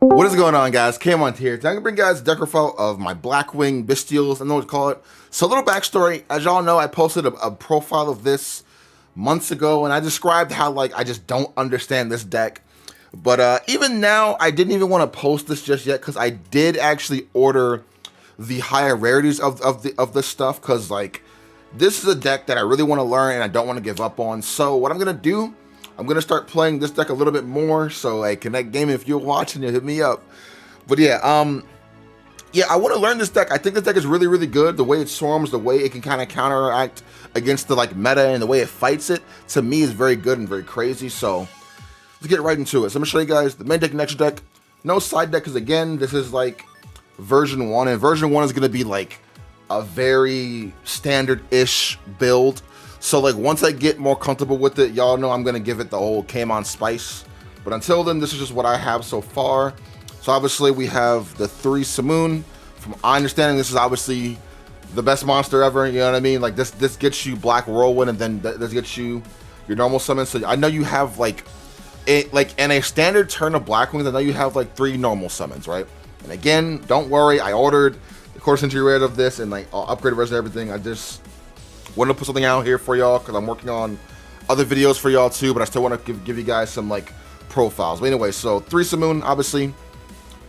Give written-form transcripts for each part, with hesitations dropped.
What is going on, guys? Kamon here. Today I'm gonna bring you guys a deck profile of my Blackwing Bystials. I know what to call it. So a little backstory. As y'all know, I posted a profile of this months ago, and I described how I just don't understand this deck. But even now, I didn't even want to post this just yet because I did actually order the higher rarities of this stuff because this is a deck that I really want to learn and I don't want to give up on. So what I'm gonna do, I'm gonna start playing this deck a little bit more. So Connect Game, if you're watching, you hit me up. But yeah, I want to learn this deck. I think this deck is really, really good. The way it swarms, the way it can kind of counteract against the meta, and the way it fights it, to me, is very good and very crazy. So let's get right into it. So I'm gonna show you guys the main deck and extra deck. No side deck, because again, this is version 1, and version 1 is gonna be a very standard-ish build. So once I get more comfortable with it, y'all know I'm gonna give it the old Kamon spice. But until then, this is just what I have so far. So obviously we have the 3 Simoon. From my understanding, this is obviously the best monster ever, you know what I mean? This gets you Black Whirlwind, and then this gets you your normal summon. So I know you have in a standard turn of Blackwings, I know you have 3 normal summons, right? And again, don't worry, I ordered the Core Century Red of this and upgraded version of everything. I just wanted to put something out here for y'all because I'm working on other videos for y'all too, but I still want to give you guys some profiles. But anyway, so 3 Simoon, obviously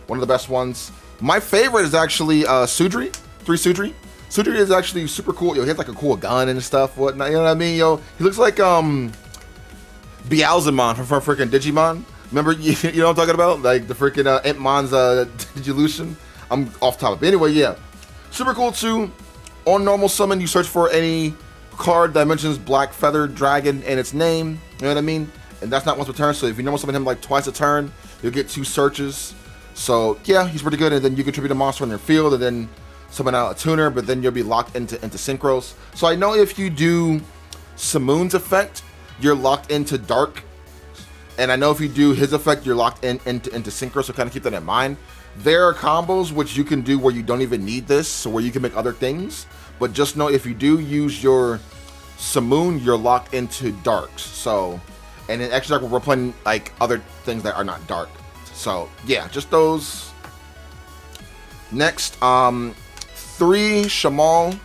one of the best ones. My favorite is actually Sudri, 3 Sudri. Sudri is actually super cool. Yo, he has a cool gun and stuff, whatnot. You know what I mean? Yo, he looks like Beelzemon from freaking Digimon. Remember, you know what I'm talking about? The freaking Entmon's Digilution. I'm off topic. But anyway, yeah, super cool too. On normal summon, you search for any card that mentions Black Feathered Dragon in its name. You know what I mean? And that's not once per turn. So if you normal summon him twice a turn, you'll get 2 searches. So yeah, he's pretty good. And then you contribute a monster on your field, and then summon out a tuner. But then you'll be locked into synchros. So I know if you do Simoon's effect, you're locked into Dark. And I know if you do his effect, you're locked into synchro. So kind of keep that in mind. There are combos which you can do where you don't even need this, so where you can make other things. But just know if you do use your Simoon, you're locked into Darks. So, and in extra dark, we're playing other things that are not dark. So yeah, just those. Next, 3 Shamal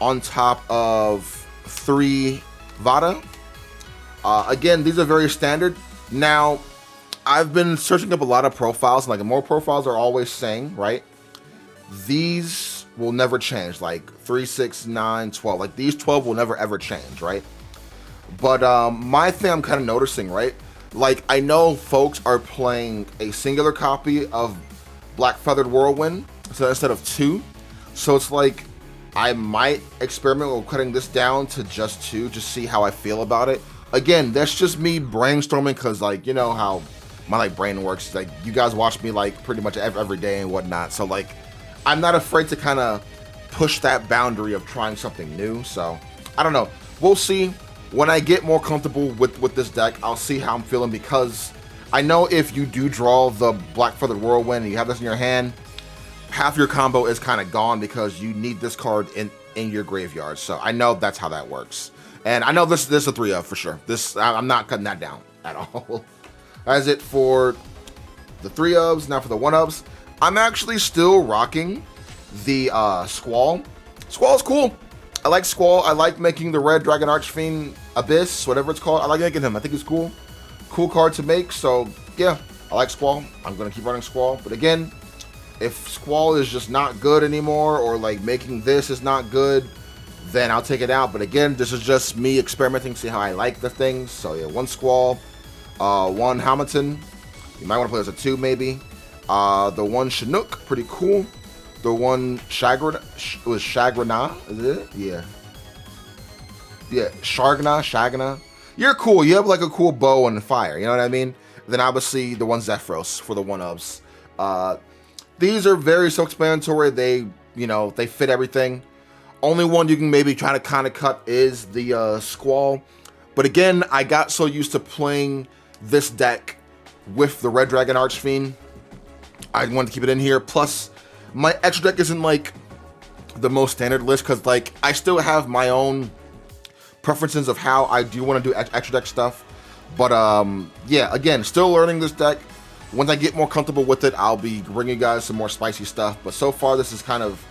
on top of 3 Vada. Again, these are very standard. Now, I've been searching up a lot of profiles, and more profiles are always saying, right, these will never change, 3, 6, 9, 12. These 12 will never ever change, right? But my thing I'm kind of noticing, right, I know folks are playing a singular copy of Black Feathered Whirlwind, so instead of 2. So it's I might experiment with cutting this down to just 2, just see how I feel about it. Again, that's just me brainstorming because you know how my brain works. You guys watch me pretty much every day and whatnot. So I'm not afraid to kind of push that boundary of trying something new. So I don't know. We'll see. When I get more comfortable with this deck, I'll see how I'm feeling, because I know if you do draw the Black Feathered Whirlwind and you have this in your hand, half your combo is kind of gone because you need this card in your graveyard. So I know that's how that works. And I know this is a 3 of for sure. I'm not cutting that down at all. That's it for the 3 ofs. Now for the 1 ofs, I'm actually still rocking the Squall. Squall's cool. I like Squall. I like making the Red Dragon Archfiend Abyss, whatever it's called. I like making him. I think he's cool. Cool card to make. So yeah, I like Squall. I'm gonna keep running Squall. But again, if Squall is just not good anymore, or making this is not good, then I'll take it out. But again, this is just me experimenting, see how I like the things. So yeah, 1 Squall, 1 Hamilton. You might want to play as a 2 maybe. The 1 Chinook, pretty cool. The 1 Shagrana, was Shagrana, is it? Yeah. Yeah, Shagna. You're cool. You have a cool bow and fire, you know what I mean? Then obviously the 1 Zephyros for the 1 ofs. These are very self-explanatory. They fit everything. Only one you can maybe try to kind of cut is the Squall. But again, I got so used to playing this deck with the Red Dragon Archfiend, I wanted to keep it in here. Plus, my extra deck isn't the most standard list, because I still have my own preferences of how I do want to do extra deck stuff. But yeah, again, still learning this deck. Once I get more comfortable with it, I'll be bringing you guys some more spicy stuff. But so far, this is kind of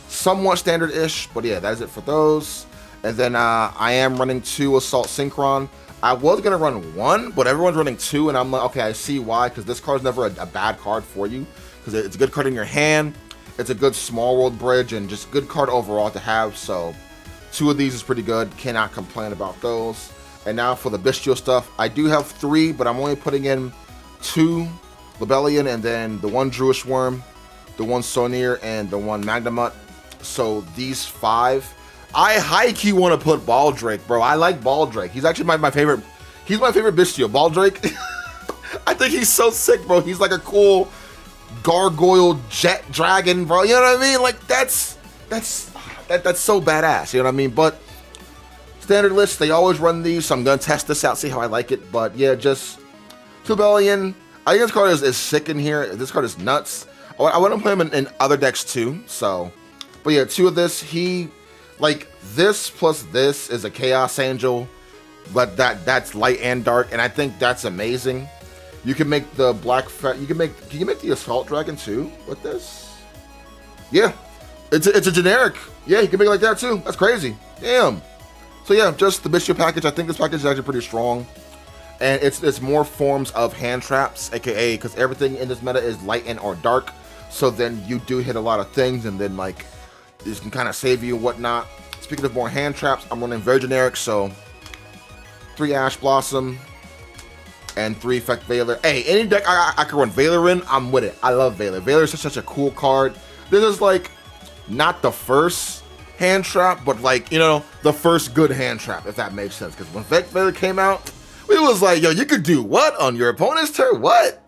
somewhat standard-ish. But yeah, that is it for those. And then I am running 2 Assault Synchron. I was going to run 1, but everyone's running 2. And I'm like, okay, I see why. Because this card's never a bad card for you. Because it's a good card in your hand. It's a good small world bridge. And just good card overall to have. So 2 of these is pretty good. Cannot complain about those. And now for the Bystial stuff. I do have 3, but I'm only putting in 2 Libellion, and then the 1 Druish Worm, the 1 Sonir, and the 1 Magnemut. So these 5. I high-key want to put Baldrake, bro. I like Baldrake. He's actually my favorite. He's my favorite Bystial. Baldrake. I think he's so sick, bro. He's like a cool gargoyle jet dragon, bro. You know what I mean? Like that's so badass. You know what I mean? But standard list, they always run these, so I'm gonna test this out, see how I like it. But yeah, just Libellion. I think this card is sick in here. This card is nuts. I want to play him in other decks too. So, but yeah, 2 of this. He, like, this plus this is a Chaos Angel, but that's light and dark, and I think that's amazing. You can make the can you make the Assault Dragon too with this? Yeah, it's a generic. Yeah, you can make it like that too. That's crazy. Damn. So yeah, just the Bystial package. I think this package is actually pretty strong. And it's more forms of hand traps, aka because everything in this meta is light and or dark. So then you do hit a lot of things, and then like this can kind of save you and whatnot. Speaking of more hand traps, I'm running very generic. So 3 Ash Blossom and 3 Effect Veiler. Hey, any deck I can run Veiler in, I'm with it. I love Veiler. Veiler is such a cool card. This is like not the first hand trap, but like, you know, the first good hand trap, if that makes sense. Because when Effect Veiler came out, it was like, yo, you could do what on your opponent's turn? What?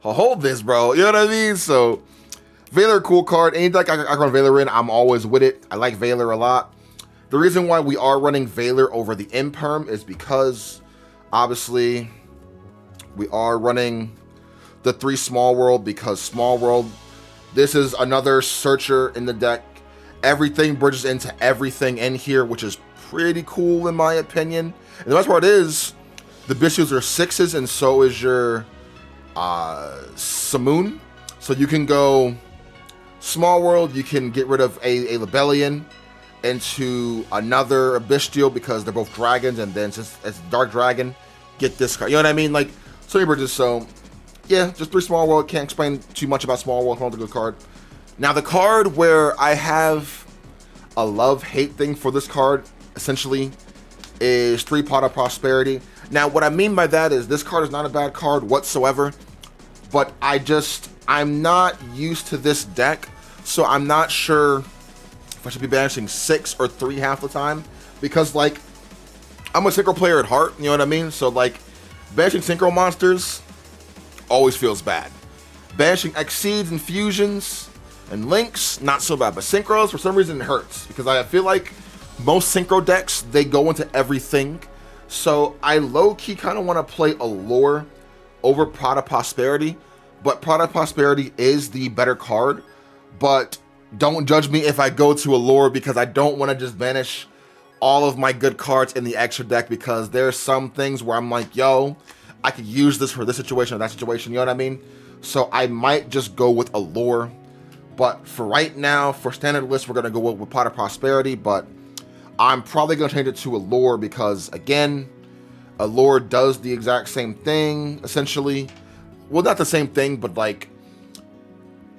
I'll hold this, bro. You know what I mean? So, Veiler, cool card. Any deck I can run Veiler in, I'm always with it. I like Veiler a lot. The reason why we are running Veiler over the Imperm is because, obviously, we are running the 3 Small World, because Small World, this is another searcher in the deck. Everything bridges into everything in here, which is pretty cool in my opinion. And the best part is, the Bystials are 6s, and so is your Simoon. So you can go Small World, you can get rid of a Libellion into another Bystial because they're both dragons, and then since it's Dark Dragon, get this card. You know what I mean? Like, so many bridges. So yeah, just 3 Small World. Can't explain too much about Small World. It's a good card. Now the card where I have a love-hate thing for this card, essentially, is 3 Pot of Prosperity. Now, what I mean by that is this card is not a bad card whatsoever, but I'm not used to this deck, so I'm not sure if I should be banishing 6 or 3 half the time, because, like, I'm a synchro player at heart, you know what I mean? So, like, banishing synchro monsters always feels bad. Banishing Exceeds and Fusions and Links, not so bad, but synchros, for some reason, it hurts, because I feel like most synchro decks, they go into everything. So I low-key kind of want to play Allure over Pot of Prosperity, but Pot of Prosperity is the better card. But don't judge me if I go to Allure, because I don't want to just banish all of my good cards in the extra deck, because there's some things where I'm like, yo, I could use this for this situation or that situation, you know what I mean? So I might just go with Allure. But for right now, for standard list, we're going to go with Pot of Prosperity, but I'm probably going to change it to Allure because, again, Allure does the exact same thing, essentially. Well, not the same thing, but, like,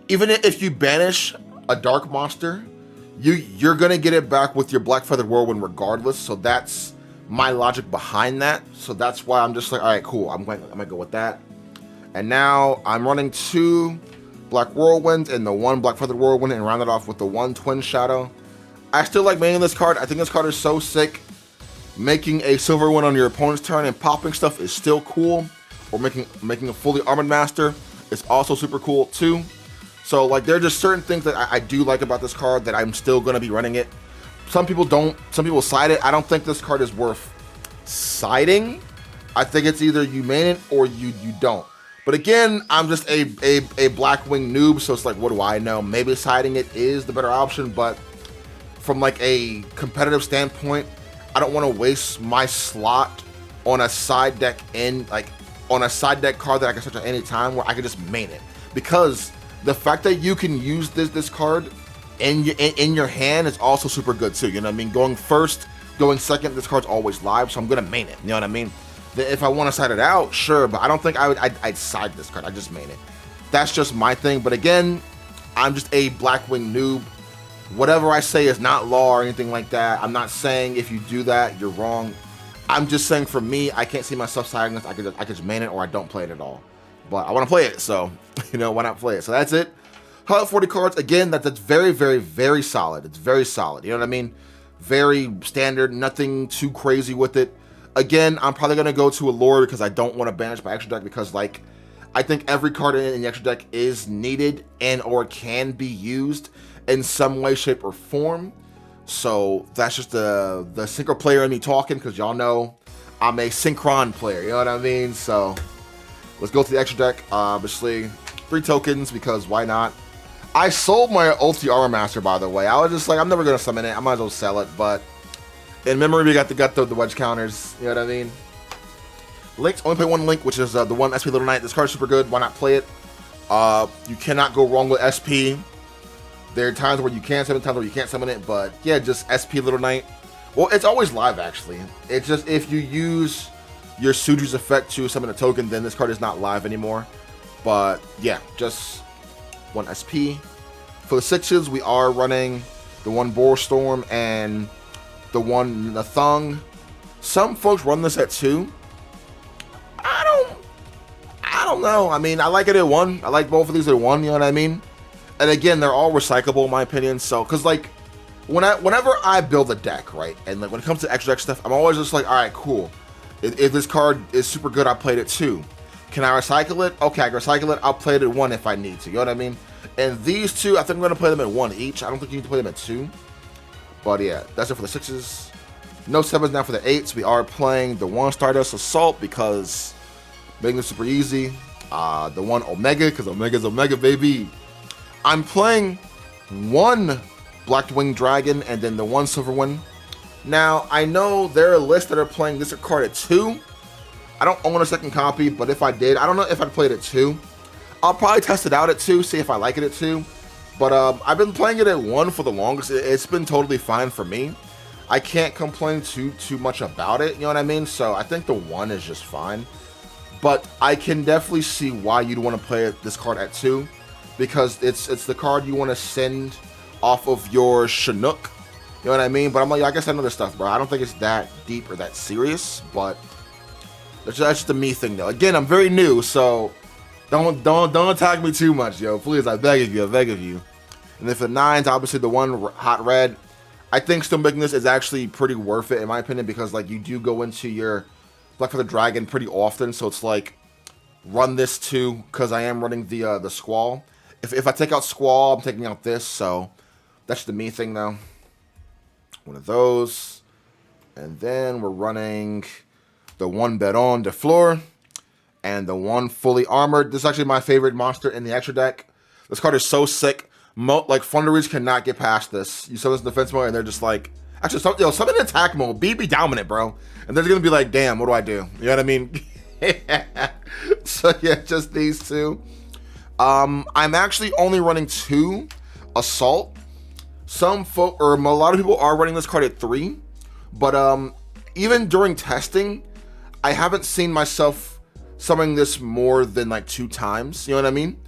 even if you banish a dark monster, you're going to get it back with your Black Feathered Whirlwind regardless, so that's my logic behind that. So that's why I'm just like, all right, cool, I'm going to go with that. And now I'm running 2 Black Whirlwinds and the 1 Black Feathered Whirlwind, and round it off with the 1 Twin Shadow. I still like maining this card. I think this card is so sick. Making a silver one on your opponent's turn and popping stuff is still cool. Or making a fully armored master is also super cool too. So, like, there are just certain things that I do like about this card that I'm still going to be running it. Some people don't. Some people side it. I don't think this card is worth siding. I think it's either you main it or you don't. But again, I'm just a Blackwing noob, so it's like, what do I know? Maybe siding it is the better option, but from like a competitive standpoint, I don't want to waste my slot on a side deck in, like, on a side deck card that I can search at any time where I can just main it. Because the fact that you can use this card in your hand is also super good too. You know what I mean? Going first, going second, this card's always live, so I'm gonna main it. You know what I mean? If I want to side it out, sure, but I don't think I'd side this card. I just main it. That's just my thing. But again, I'm just a Blackwing noob. Whatever I say is not law or anything like that. I'm not saying if you do that, you're wrong. I'm just saying for me, I can't see myself siding this. I could just main it or I don't play it at all. But I want to play it, so, you know, why not play it? So that's it. 140 cards. Again, that's very, very, very solid. It's very solid. You know what I mean? Very standard. Nothing too crazy with it. Again, I'm probably going to go to a lure because I don't want to banish my extra deck because, like, I think every card in the extra deck is needed and or can be used in some way, shape, or form. So that's just the synchro player in me talking because y'all know I'm a synchron player. You know what I mean? So let's go to the extra deck. Obviously, 3 tokens because why not? I sold my Ulti Armor Master, by the way. I was just like, I'm never going to summon it. I might as well sell it. But in memory, we got the wedge counters. You know what I mean? Links, only play 1 link, which is the one SP Little Knight. This card's super good. Why not play it? You cannot go wrong with SP. There are times where you can summon, times where you can't summon it. But yeah, just SP Little Knight. Well, it's always live, actually. It's just if you use your Suju's effect to summon a token, then this card is not live anymore. But yeah, just 1 SP. For the 6s, we are running the 1 Boar Storm and the 1 Nathung. Some folks run this at 2. I don't know. I mean, I like it at 1. I like both of these at 1, you know what I mean? And again, they're all recyclable in my opinion. So, cause like, whenever I build a deck, right, and like when it comes to extra deck stuff, I'm always just like, all right, cool. If this card is super good, I played it 2. Can I recycle it? Okay, I can recycle it. I'll play it at 1 if I need to. You know what I mean? And these 2, I think I'm gonna play them at 1 each. I don't think you need to play them at 2. But yeah, that's it for the 6s. No 7s now for the 8s. We are playing the 1 Stardust Assault because making it super easy. The 1 Omega, because Omega's Omega, baby. I'm playing 1 Blackwing Dragon and then the 1 Silver one. Now, I know there are lists that are playing this card at 2. I don't own a second copy, but if I did, I don't know if I'd play it at 2. I'll probably test it out at 2, see if I like it at 2. But I've been playing it at 1 for the longest. It's been totally fine for me. I can't complain too much about it, you know what I mean? So I think the 1 is just fine. But I can definitely see why you'd want to play this card at 2. Because it's the card you want to send off of your Chinook. You know what I mean? But I'm like, I guess I know this stuff, bro. I don't think it's that deep or that serious. But that's just a me thing, though. Again, I'm very new, so don't attack me too much, yo. Please, I beg of you, I beg of you. And then for the 9s, obviously the 1 Hot Red. I think still making this is actually pretty worth it, in my opinion, because like you do go into your Black Feather Dragon pretty often, so it's like run this too, because I am running the Squall. If I take out Squall, I'm taking out this, so that's the me thing, though. 1 of those. And then we're running the 1 Baron de Fleur and the 1 Fully Armored. This is actually my favorite monster in the extra deck. This card is so sick. Like, Thunderies cannot get past this. You summon this in defense mode, and they're just like... Actually, summon in attack mode. Be dominant, bro. And they're going to be like, damn, what do I do? You know what I mean? So, yeah, just these 2. I'm actually only running 2 Assault. Some folk, or a lot of people are running this card at 3. But even during testing, I haven't seen myself summoning this more than like 2 times. You know what I mean?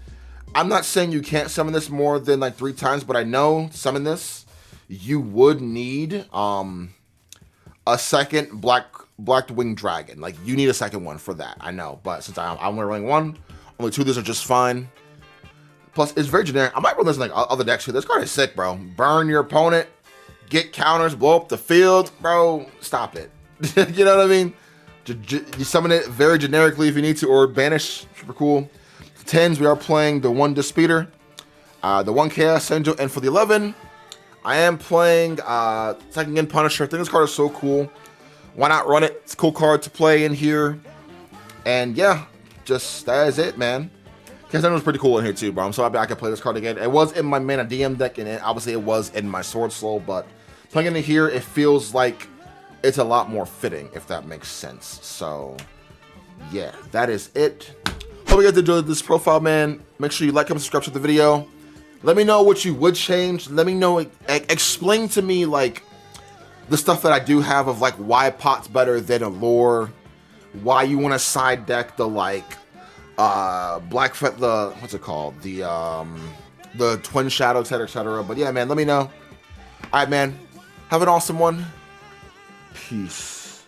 I'm not saying you can't summon this more than like 3 times, but I know to summon this, you would need a second Blackwing Dragon. Like, you need a second one for that. I know, but since I'm only running 1, only 2 of these are just fine. Plus, it's very generic. I might run this in like other decks too. This card is sick, bro. Burn your opponent, get counters, blow up the field, bro. Stop it. You know what I mean? You summon it very generically if you need to, or banish. Super cool. The 10s, we are playing the 1 Disputer, the 1 Chaos Angel, and for the 11, I am playing Second Again Punisher. I think this card is so cool. Why not run it? It's a cool card to play in here. And yeah, just that is it, man. Chaos Angel was pretty cool in here too, bro. I'm so happy I can play this card again. It was in my Mana DM deck, and obviously it was in my Sword Soul, but playing it in here, it feels like it's a lot more fitting, if that makes sense. So yeah, that is it. Hope you guys enjoyed this profile, man. Make sure you like, comment, subscribe to the video. Let me know what you would change. Let me know, explain to me like the stuff that I do have of like why Pot's better than Allure, why you want to side deck the like what's it called, the Twin Shadow, etc. But yeah, man, let me know. All right, man, have an awesome one. Peace.